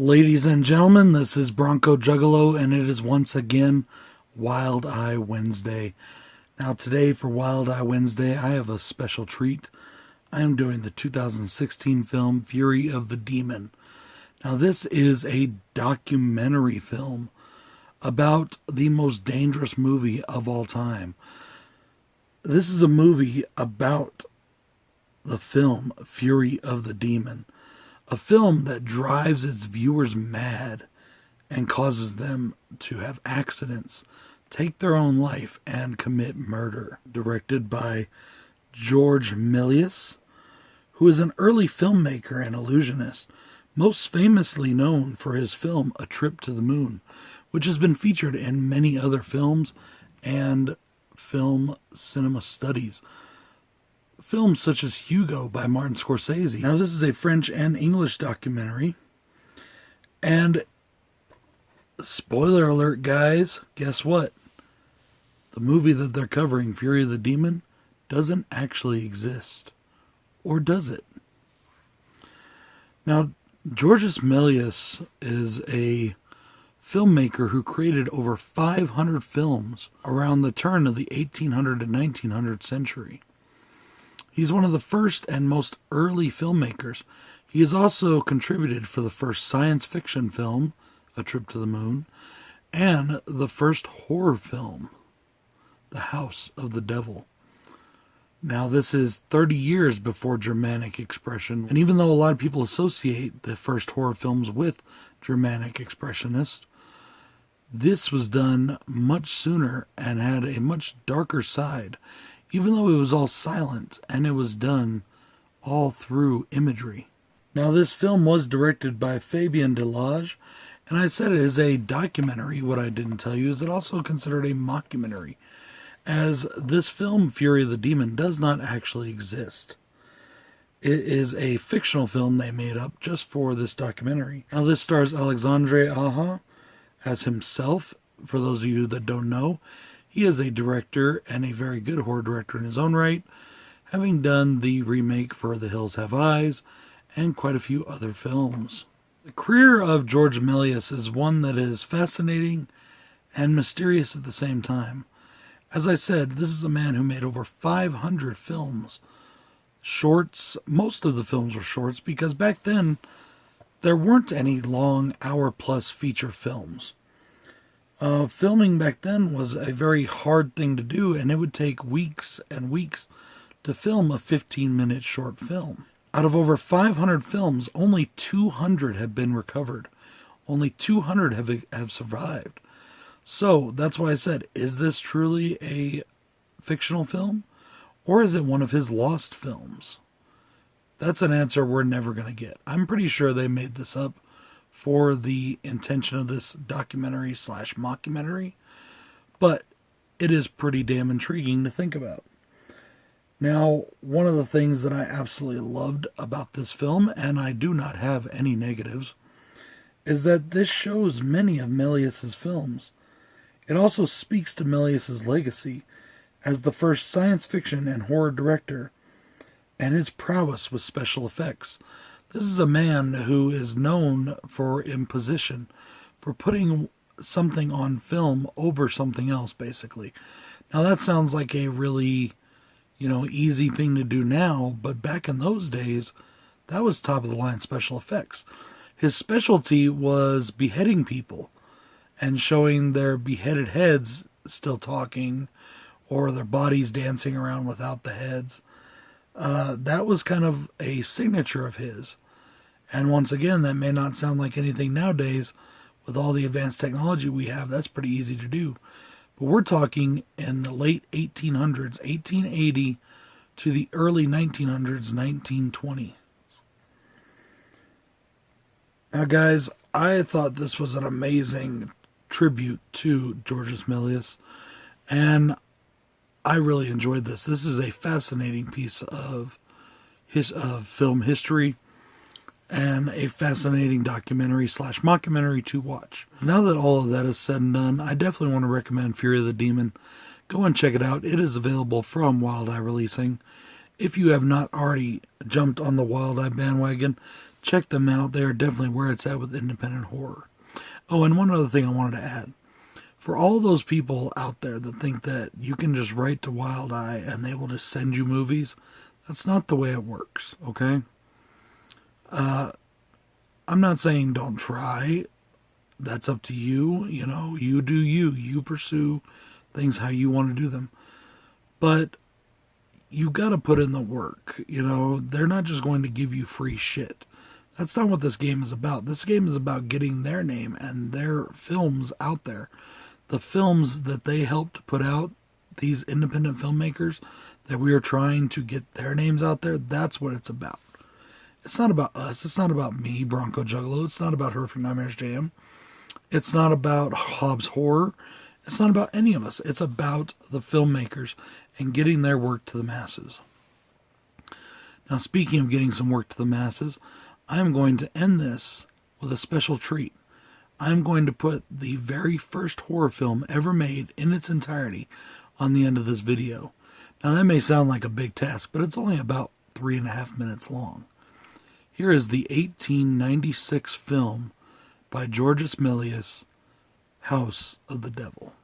Ladies and gentlemen, this is Bronco Juggalo, and it is once again Wild Eye Wednesday. Now today for Wild Eye Wednesday, I have a special treat. I am doing the 2016 film Fury of the Demon. Now this is a documentary film about the most dangerous movie of all time. This is a movie about the film Fury of the Demon. A film that drives its viewers mad and causes them to have accidents, take their own life, and commit murder. Directed by George Melius, who is an early filmmaker and illusionist, most famously known for his film A Trip to the Moon, which has been featured in many other films and film cinema studies. Films such as Hugo by Martin Scorsese. Now this is a French and English documentary. And spoiler alert, guys, guess what? The movie that they're covering, Fury of the Demon, doesn't actually exist. Or does it? Now, Georges Melius is a filmmaker who created over 500 films around the turn of the 1800 and 1900 century. He's one of the first and most early filmmakers. He has also contributed for the first science fiction film, A Trip to the Moon, and the first horror film, The House of the Devil. Now this is 30 years before Germanic expression, and even though a lot of people associate the first horror films with Germanic expressionists, this was done much sooner and had a much darker side. Even though it was all silent, and it was done all through imagery. Now this film was directed by Fabien Delage, and I said it is a documentary. What I didn't tell you is it also considered a mockumentary, as this film, Fury of the Demon, does not actually exist. It is a fictional film they made up just for this documentary. Now this stars Alexandre Aja as himself. For those of you that don't know, he is a director and a very good horror director in his own right, having done the remake for The Hills Have Eyes and quite a few other films. The career of George Melius is one that is fascinating and mysterious at the same time. As I said, this is a man who made over 500 films. Shorts, most of the films were shorts because back then there weren't any long hour-plus feature films. Filming back then was a very hard thing to do, and it would take weeks and weeks to film a 15-minute short film. Out of over 500 films, only 200 have been recovered. Only 200 have survived. So that's why I said, is this truly a fictional film? Or is it one of his lost films? That's an answer we're never going to get. I'm pretty sure they made this up for the intention of this documentary / mockumentary, but it is pretty damn intriguing to think about. Now, one of the things that I absolutely loved about this film, and I do not have any negatives, is that this shows many of Melius's films. It also speaks to Melius's legacy as the first science fiction and horror director, and his prowess with special effects. This is a man who is known for imposition, for putting something on film over something else, basically. Now that sounds like a really, easy thing to do now, but back in those days, that was top of the line special effects. His specialty was beheading people and showing their beheaded heads still talking or their bodies dancing around without the heads. That was kind of a signature of his. And once again, that may not sound like anything nowadays. With all the advanced technology we have, that's pretty easy to do. But we're talking in the late 1800s, 1880 to the early 1900s, 1920. Now guys, I thought this was an amazing tribute to Georges Melius, and I really enjoyed this. This is a fascinating piece of film history and a fascinating documentary / mockumentary to watch. Now that all of that is said and done, I definitely want to recommend Fury of the Demon. Go and check it out. It is available from Wild Eye Releasing. If you have not already jumped on the Wild Eye bandwagon, check them out. They are definitely where it's at with independent horror. Oh, and one other thing I wanted to add. For all those people out there that think that you can just write to Wild Eye and they will just send you movies, that's not the way it works, okay? I'm not saying don't try. That's up to you. You know, you do you. You pursue things how you want to do them. But you got to put in the work. You know, they're not just going to give you free shit. That's not what this game is about. This game is about getting their name and their films out there. The films that they helped put out, these independent filmmakers, that we are trying to get their names out there, that's what it's about. It's not about us. It's not about me, Bronco Juggalo. It's not about Horrific Nightmares Jam. It's not about Hobbs Horror. It's not about any of us. It's about the filmmakers and getting their work to the masses. Now, speaking of getting some work to the masses, I'm going to end this with a special treat. I'm going to put the very first horror film ever made in its entirety on the end of this video. Now, that may sound like a big task, but it's only about 3.5 minutes long. Here is the 1896 film by Georges Melius, House of the Devil.